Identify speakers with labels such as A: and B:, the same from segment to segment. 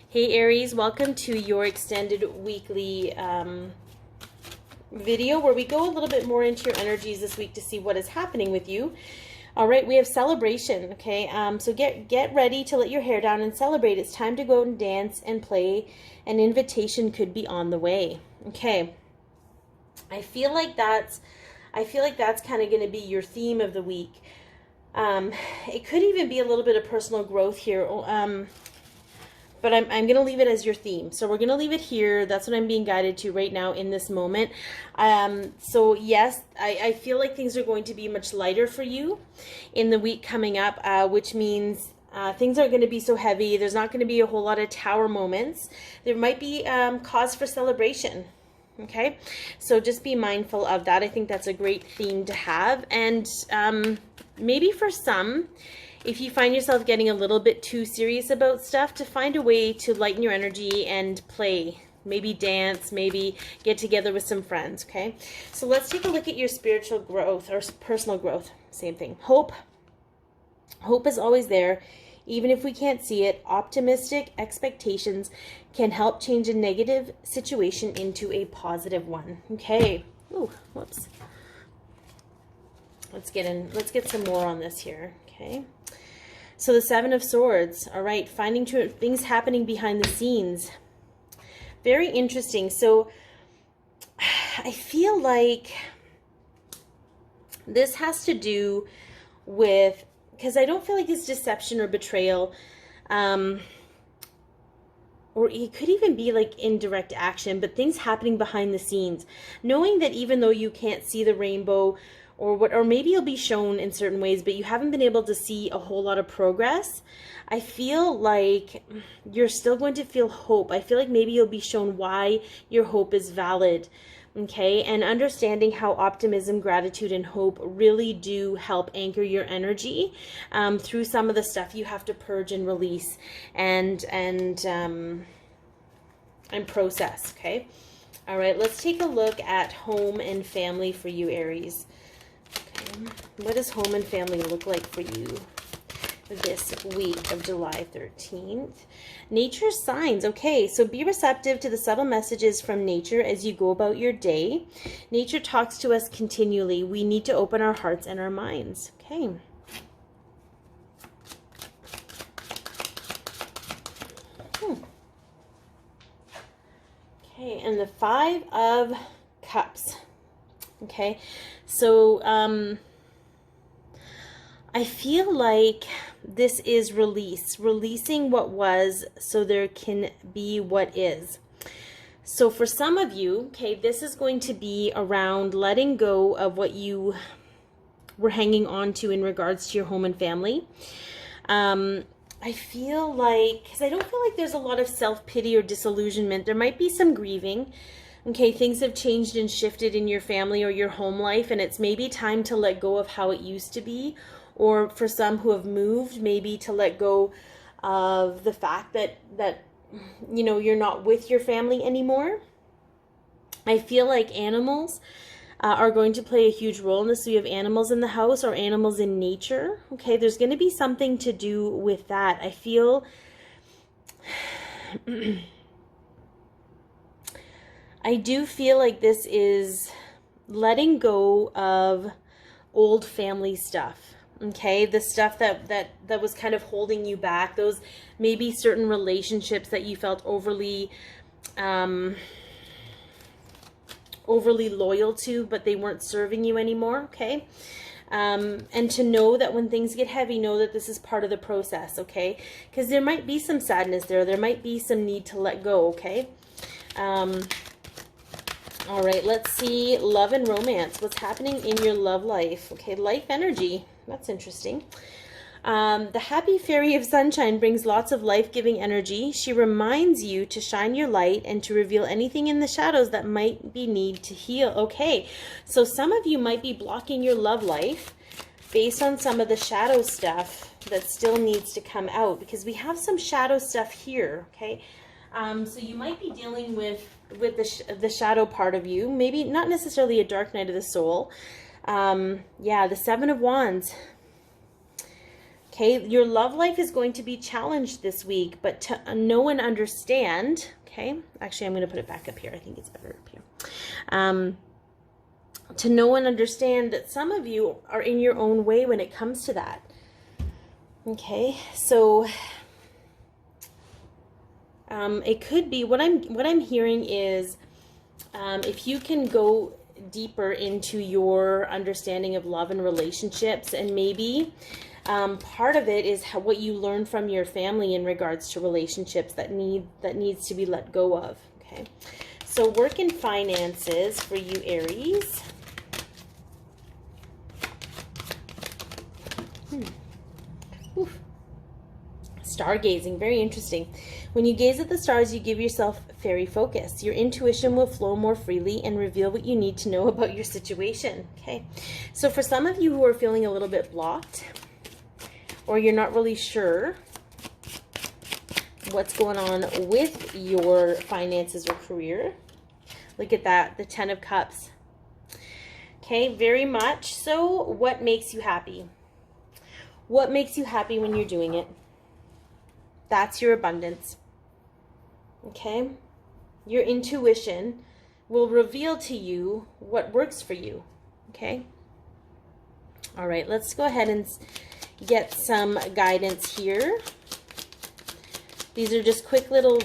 A: Hey Aries, welcome to your extended weekly video where we go a little bit more into your energies this week to see what is happening with you. All right, we have celebration, okay? So get ready to let your hair down and celebrate. It's time to go out and dance and play. An invitation could be on the way, okay? I feel like that's kind of going to be your theme of the week. It could even be a little bit of personal growth here. But I'm going to leave it as your theme. So we're going to leave it here. That's what I'm being guided to right now in this moment. So yes, I feel like things are going to be much lighter for you in the week coming up, which means things aren't going to be so heavy. There's not going to be a whole lot of tower moments. There might be cause for celebration. Okay, so just be mindful of that. I think that's a great theme to have. And maybe for some, if you find yourself getting a little bit too serious about stuff, to find a way to lighten your energy and play. Maybe dance, maybe get together with some friends, okay? So let's take a look at your spiritual growth or personal growth. Same thing. Hope. Hope is always there. Even if we can't see it, optimistic expectations can help change a negative situation into a positive one. Okay. Ooh, whoops. Let's get some more on this here. Okay. So the Seven of Swords. All right. Finding things happening behind the scenes. Very interesting. So I feel like this has to do with, because I don't feel like it's deception or betrayal, or it could even be like indirect action, but things happening behind the scenes. Knowing that even though you can't see the rainbow, or maybe you'll be shown in certain ways, but you haven't been able to see a whole lot of progress, I feel like you're still going to feel hope. I feel like maybe you'll be shown why your hope is valid. Okay, and understanding how optimism, gratitude, and hope really do help anchor your energy through some of the stuff you have to purge and release and process. Okay, all right. Let's take a look at home and family for you, Aries. Okay, what does home and family look like for you this week of July 13th? Nature signs. Okay, so be receptive to the subtle messages from nature as you go about your day. Nature talks to us continually. We need to open our hearts and our minds. Okay. Okay, and the Five of Cups. Okay, so I feel like this is releasing what was so there can be what is. So for some of you, okay, this is going to be around letting go of what you were hanging on to in regards to your home and family. I feel like, because I don't feel like there's a lot of self-pity or disillusionment. There might be some grieving. Okay, things have changed and shifted in your family or your home life, and it's maybe time to let go of how it used to be. Or for some who have moved, maybe to let go of the fact that you know, you're not with your family anymore. I feel like animals are going to play a huge role in this. So you have animals in the house or animals in nature. Okay, there's going to be something to do with that. I feel I do feel like this is letting go of old family stuff. Okay, the stuff that was kind of holding you back, those maybe certain relationships that you felt overly loyal to, but they weren't serving you anymore. Okay, and to know that when things get heavy, know that this is part of the process. Okay, because there might be some sadness there might be some need to let go. Okay, all right, let's see love and romance. What's happening in your love life? Okay, life energy. That's interesting. The happy fairy of sunshine brings lots of life-giving energy. She reminds you to shine your light and to reveal anything in the shadows that might be need to heal. Okay, so some of you might be blocking your love life based on some of the shadow stuff that still needs to come out, because we have some shadow stuff here. Okay, so you might be dealing with the shadow part of you. Maybe not necessarily a dark night of the soul. Yeah, the Seven of Wands. Okay, your love life is going to be challenged this week, but to know and understand, okay, actually I'm going to put it back up here. I think it's better up here. To know and understand that some of you are in your own way when it comes to that. Okay, so it could be, what I'm hearing is, if you can go deeper into your understanding of love and relationships, and maybe part of it is what you learn from your family in regards to relationships that needs to be let go of. Okay, so work and finances for you, Aries. Oof. Stargazing, very interesting. When you gaze at the stars, you give yourself fairy focus. Your intuition will flow more freely and reveal what you need to know about your situation. Okay, so for some of you who are feeling a little bit blocked, or you're not really sure what's going on with your finances or career, look at that, the 10 of Cups. Okay, very much so. What makes you happy? What makes you happy when you're doing it? That's your abundance. Okay? Your intuition will reveal to you what works for you. Okay? All right, let's go ahead and get some guidance here. These are just quick little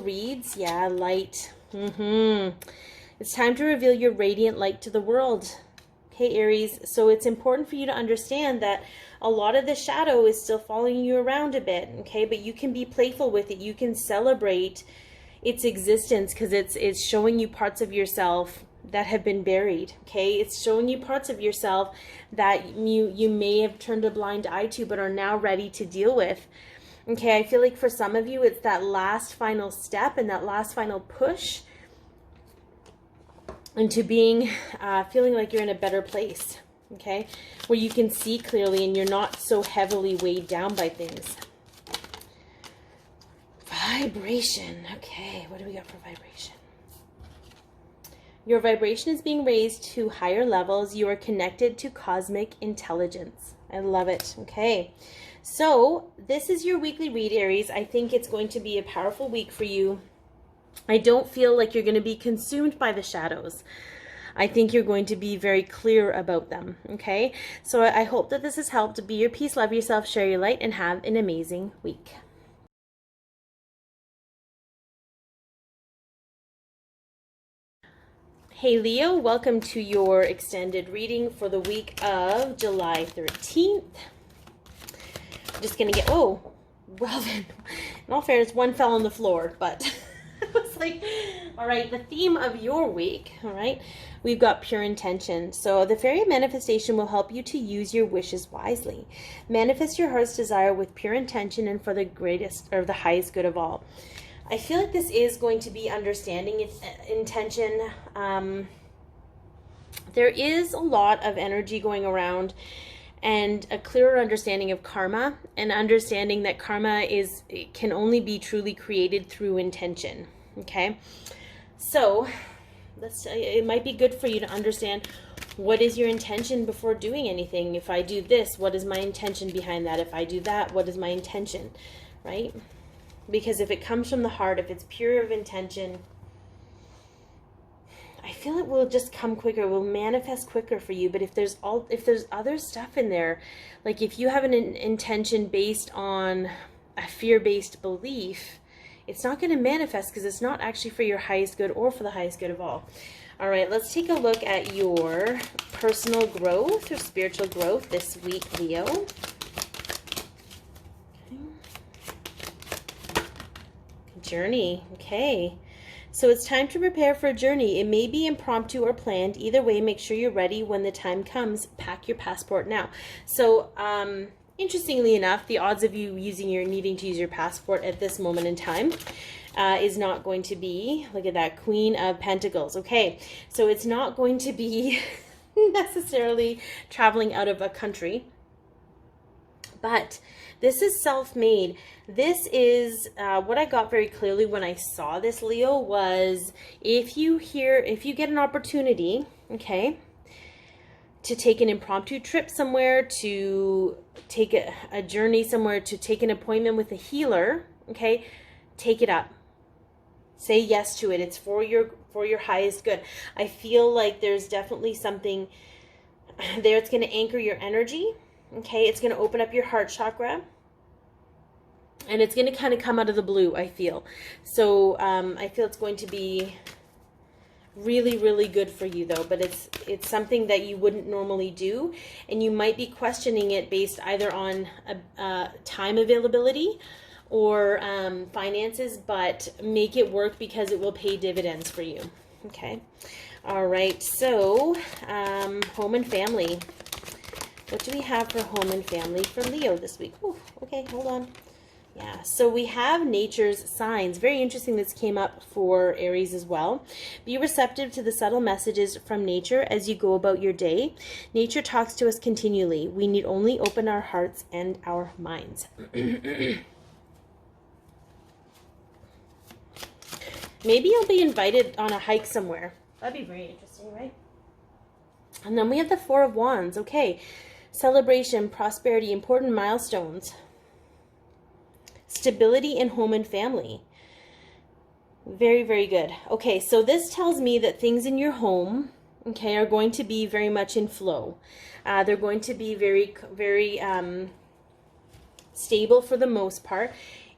A: reads. Yeah, light. It's time to reveal your radiant light to the world. Okay, Aries, so it's important for you to understand that a lot of the shadow is still following you around a bit, okay? But you can be playful with it. You can celebrate its existence because it's showing you parts of yourself that have been buried, okay? It's showing you parts of yourself that you may have turned a blind eye to but are now ready to deal with. Okay, I feel like for some of you, it's that last final step and that last final push into being, feeling like you're in a better place. Okay, where you can see clearly and you're not so heavily weighed down by things. Vibration. Okay, what do we got for vibration? Your vibration is being raised to higher levels. You are connected to cosmic intelligence. I love it. Okay, so this is your weekly read, Aries. I think it's going to be a powerful week for you. I don't feel like you're going to be consumed by the shadows. I think you're going to be very clear about them, okay? So I hope that this has helped. Be your peace, love yourself, share your light, and have an amazing week. Hey Leo, welcome to your extended reading for the week of July 13th. I'm just going to get, oh, well then, in all fairness, one fell on the floor, but it was like, all right, the theme of your week, all right? We've got pure intention. So the fairy manifestation will help you to use your wishes wisely. Manifest your heart's desire with pure intention and for the greatest or the highest good of all. I feel like this is going to be understanding its intention. There is a lot of energy going around and a clearer understanding of karma, and understanding that karma can only be truly created through intention. Okay, so it might be good for you to understand what is your intention before doing anything. If I do this, what is my intention behind that? If I do that, what is my intention, right? Because if it comes from the heart, if it's pure of intention, I feel it will just come quicker, will manifest quicker for you. But if there's other stuff in there, like if you have an intention based on a fear-based belief, it's not going to manifest because it's not actually for your highest good or for the highest good of all. All right, let's take a look at your personal growth or spiritual growth this week, Leo. Okay. Journey. Okay. So it's time to prepare for a journey. It may be impromptu or planned. Either way, make sure you're ready when the time comes. Pack your passport now. So, interestingly enough, the odds of you needing to use your passport at this moment in time is not going to be, look at that, Queen of Pentacles. Okay, so it's not going to be necessarily traveling out of a country, but this is self-made. This is what I got very clearly when I saw this, Leo, was if you get an opportunity, okay, to take an impromptu trip somewhere, to take a journey somewhere, to take an appointment with a healer, okay, take it up. Say yes to it. It's for your highest good. I feel like there's definitely something there. It's going to anchor your energy, okay? It's going to open up your heart chakra. And it's going to kind of come out of the blue, I feel. So I feel it's going to be really, really good for you, though. But it's something that you wouldn't normally do. And you might be questioning it based either on time availability or finances. But make it work because it will pay dividends for you. Okay. All right. So home and family. What do we have for home and family for Leo this week? Ooh, okay, hold on. Yeah, so we have nature's signs. Very interesting this came up for Aries as well. Be receptive to the subtle messages from nature as you go about your day. Nature talks to us continually. We need only open our hearts and our minds. Maybe you'll be invited on a hike somewhere. That'd be very interesting, right? And then we have the Four of Wands. Okay, celebration, prosperity, important milestones. Stability in home and family. Very, very good. Okay, so this tells me that things in your home, okay, are going to be very much in flow. They're going to be very, very stable for the most part.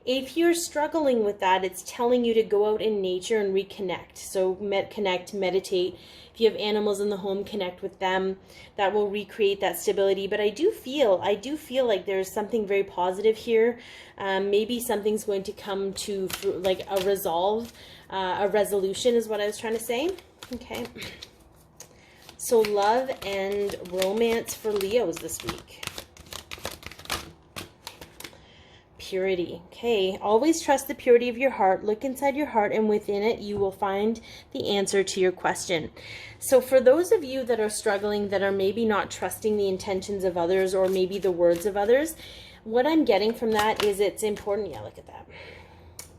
A: If you're struggling with that, it's telling you to go out in nature and reconnect. So connect, meditate. If you have animals in the home, connect with them. That will recreate that stability. But I do feel like there's something very positive here. Maybe something's going to come to like a resolve, a resolution is what I was trying to say. Okay. So love and romance for Leos this week. Purity. Okay, always trust the purity of your heart. Look inside your heart, and within it you will find the answer to your question. So for those of you that are struggling, that are maybe not trusting the intentions of others or maybe the words of others, what I'm getting from that is it's important. Yeah, look at that.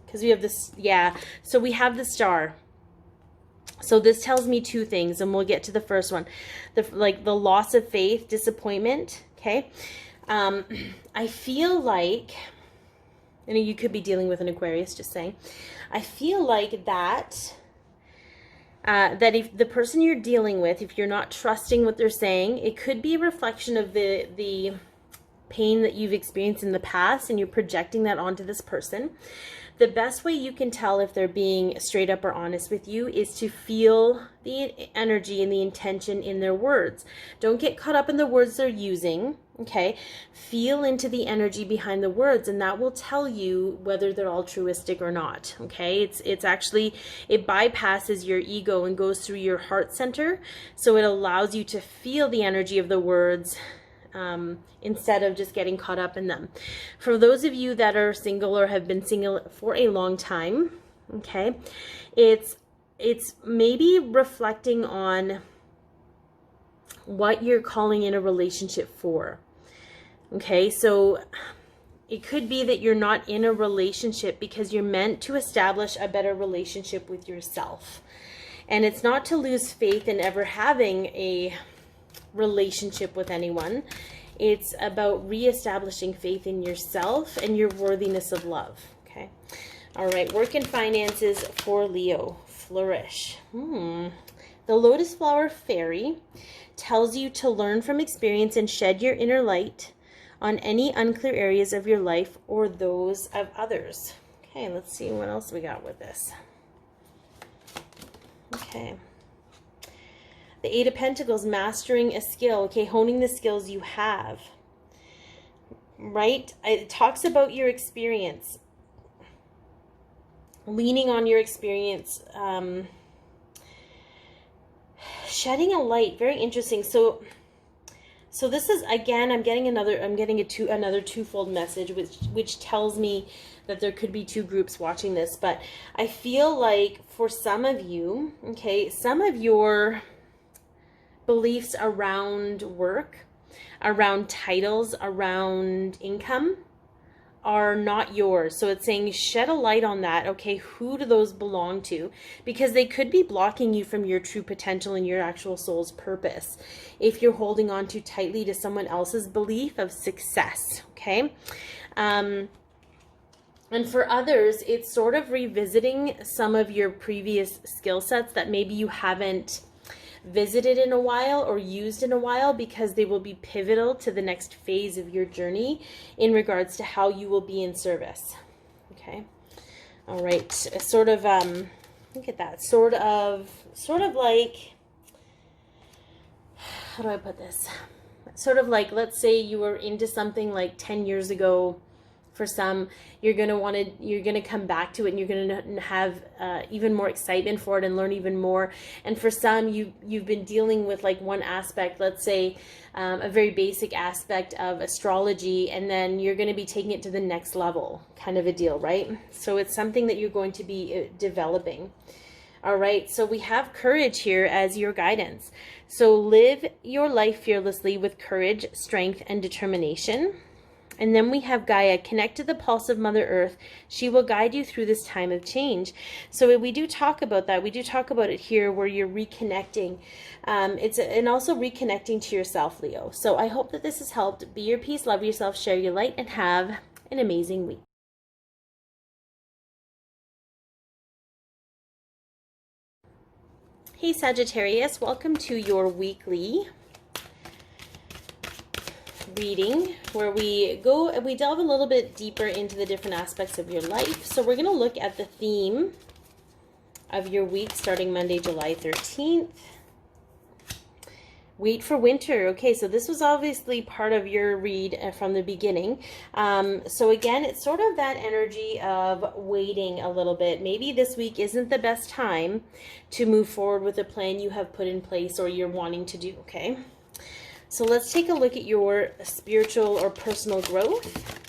A: Because we have this, yeah, so we have the star. So this tells me two things, and we'll get to the first one. The loss of faith, disappointment, okay? I feel like, and you could be dealing with an Aquarius, just saying. I feel like that if the person you're dealing with, if you're not trusting what they're saying, it could be a reflection of the pain that you've experienced in the past, and you're projecting that onto this person. The best way you can tell if they're being straight up or honest with you is to feel the energy and the intention in their words. Don't get caught up in the words they're using, okay? Feel into the energy behind the words, and that will tell you whether they're altruistic or not, okay? It's actually, it bypasses your ego and goes through your heart center, so it allows you to feel the energy of the words instead of just getting caught up in them. For those of you that are single or have been single for a long time, okay, it's maybe reflecting on what you're calling in a relationship for. Okay, so it could be that you're not in a relationship because you're meant to establish a better relationship with yourself. And it's not to lose faith in ever having a relationship with anyone. It's about reestablishing faith in yourself and your worthiness of love. Okay. All right. Work and finances for Leo. Flourish. The Lotus Flower Fairy tells you to learn from experience and shed your inner light on any unclear areas of your life or those of others. Okay. Let's see what else we got with this. Okay. The Eight of Pentacles, mastering a skill, okay, honing the skills you have, right? It talks about your experience, leaning on your experience, shedding a light, very interesting. So this is, again, I'm getting another twofold message, which tells me that there could be two groups watching this, but I feel like for some of you, okay, some of your beliefs around work, around titles, around income are not yours. So it's saying shed a light on that. Okay, who do those belong to? Because they could be blocking you from your true potential and your actual soul's purpose if you're holding on too tightly to someone else's belief of success. Okay. And for others, it's sort of revisiting some of your previous skill sets that maybe you haven't visited in a while or used in a while, because they will be pivotal to the next phase of your journey in regards to how you will be in service. Okay. All right. Sort of, look at that. Sort of like, how do I put this? Sort of like, let's say you were into something like 10 years ago. For some, you're going to come back to it, and you're going to have even more excitement for it and learn even more. And for some, you've been dealing with like one aspect, let's say a very basic aspect of astrology, and then you're going to be taking it to the next level, kind of a deal, right? So it's something that you're going to be developing. All right, so we have courage here as your guidance. So live your life fearlessly with courage, strength, and determination. And then we have Gaia, connect to the pulse of Mother Earth. She will guide you through this time of change. So we do talk about that. We do talk about it here where you're reconnecting. And also reconnecting to yourself, Leo. So I hope that this has helped. Be your peace, love yourself, share your light, and have an amazing week. Hey Sagittarius, welcome to your weekly reading where we delve a little bit deeper into the different aspects of your life. So we're going to look at the theme of your week starting Monday, July 13th. Wait for winter. Okay, so this was obviously part of your read from the beginning. So again, it's sort of that energy of waiting a little bit. Maybe this week isn't the best time to move forward with a plan you have put in place or you're wanting to do, okay? So let's take a look at your spiritual or personal growth.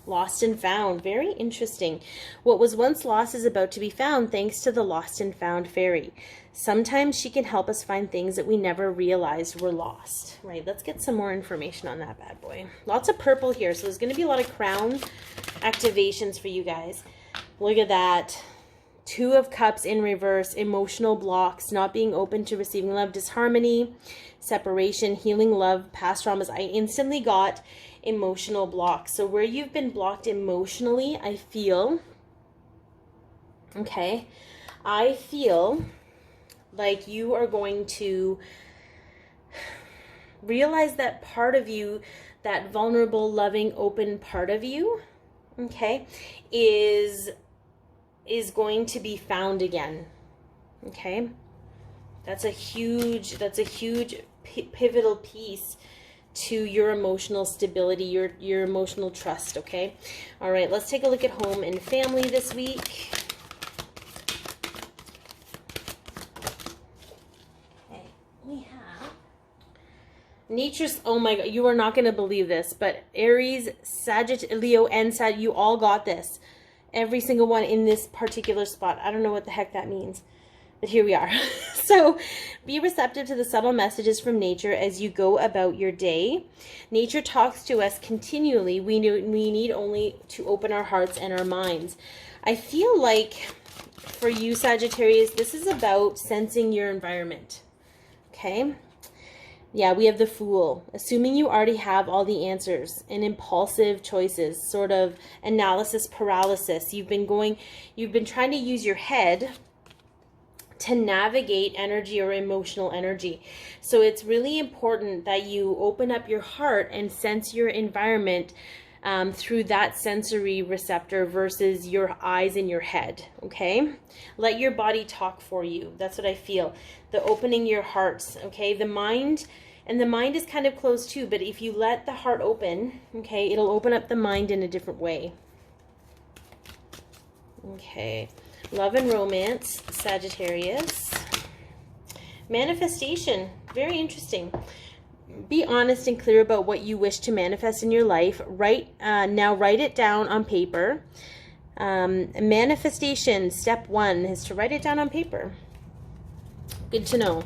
A: Lost and found. Very interesting. What was once lost is about to be found thanks to the lost and found fairy. Sometimes she can help us find things that we never realized were lost. Right, let's get some more information on that bad boy. Lots of purple here, so there's going to be a lot of crown activations for you guys. Look at that. Two of Cups in reverse, emotional blocks, not being open to receiving love, disharmony, separation, healing love, past traumas. I instantly got emotional blocks. So where you've been blocked emotionally, I feel like you are going to realize that part of you, that vulnerable, loving, open part of you, okay, is going to be found again. Okay, that's a huge pivotal piece to your emotional stability, your emotional trust. Okay, all right, let's take a look at home and family this week. Okay, we have nature's, oh my god, you are not going to believe this, but Aries, Sagittarius, Leo, and Sag, you all got this. Every single one in this particular spot. I don't know what the heck that means, but here we are. So be receptive to the subtle messages from nature as you go about your day. Nature talks to us continually. We need only to open our hearts and our minds. I feel like for you, Sagittarius, this is about sensing your environment. Okay? Yeah, we have the Fool, assuming you already have all the answers, and impulsive choices, sort of analysis paralysis. You've been trying to use your head to navigate energy or emotional energy. So it's really important that you open up your heart and sense your environment through that sensory receptor versus your eyes and your head, okay? Let your body talk for you. That's what I feel. The opening your hearts, okay? The mind is kind of closed too, but if you let the heart open, okay, it'll open up the mind in a different way. Okay. Love and romance, Sagittarius. Manifestation, very interesting. Be honest and clear about what you wish to manifest in your life. Now write it down on paper. Manifestation, step 1 is to write it down on paper. Good to know.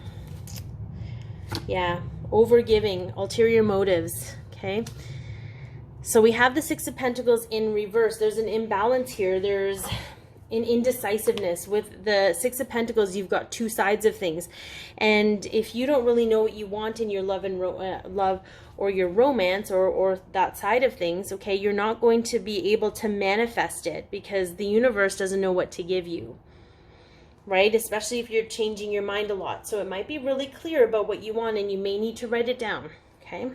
A: Yeah, overgiving, ulterior motives, okay? So we have the Six of Pentacles in reverse. There's an imbalance here. There's an indecisiveness. With the Six of Pentacles, you've got two sides of things. And if you don't really know what you want in your love and love or your romance or that side of things, okay, you're not going to be able to manifest it because the universe doesn't know what to give you, right? Especially if you're changing your mind a lot. So it might be really clear about what you want and you may need to write it down, okay?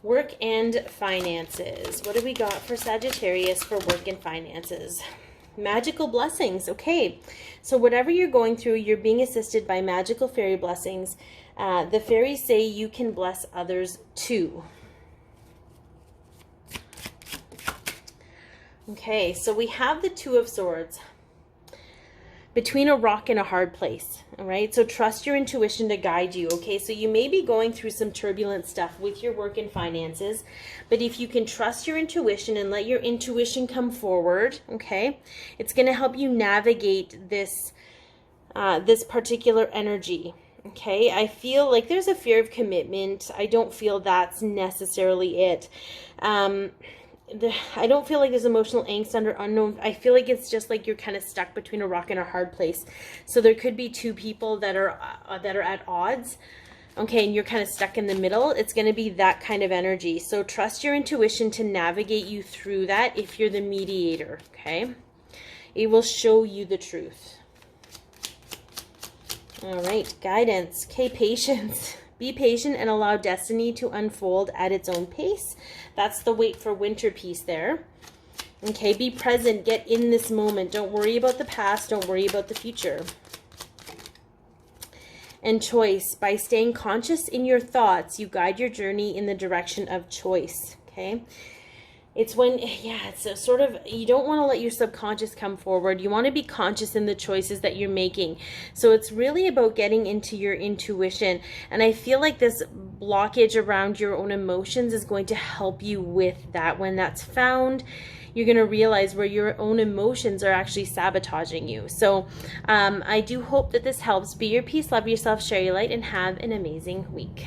A: Work and finances. What do we got for Sagittarius for work and finances? Magical blessings. Okay, so whatever you're going through, you're being assisted by magical fairy blessings. The fairies say you can bless others too. Okay, so we have the Two of Swords. Between a rock and a hard place, all right? So trust your intuition to guide you, okay? So you may be going through some turbulent stuff with your work and finances, but if you can trust your intuition and let your intuition come forward, okay, it's going to help you navigate this, this particular energy, okay? I feel like there's a fear of commitment. I don't feel that's necessarily it. I don't feel like there's emotional angst under unknown. I feel like it's just like you're kind of stuck between a rock and a hard place. So there could be two people that are at odds, okay, and you're kind of stuck in the middle. It's going to be that kind of energy. So trust your intuition to navigate you through that if you're the mediator, okay? It will show you the truth. All right, guidance. Okay, patience. Be patient and allow destiny to unfold at its own pace. That's the wait for winter piece there. Okay, be present. Get in this moment. Don't worry about the past. Don't worry about the future. And choice. By staying conscious in your thoughts, you guide your journey in the direction of choice. Okay. It's when, yeah, it's a sort of, you don't want to let your subconscious come forward. You want to be conscious in the choices that you're making. So it's really about getting into your intuition. And I feel like this blockage around your own emotions is going to help you with that. When that's found, you're going to realize where your own emotions are actually sabotaging you. So I do hope that this helps. Be your peace, love yourself, share your light, and have an amazing week.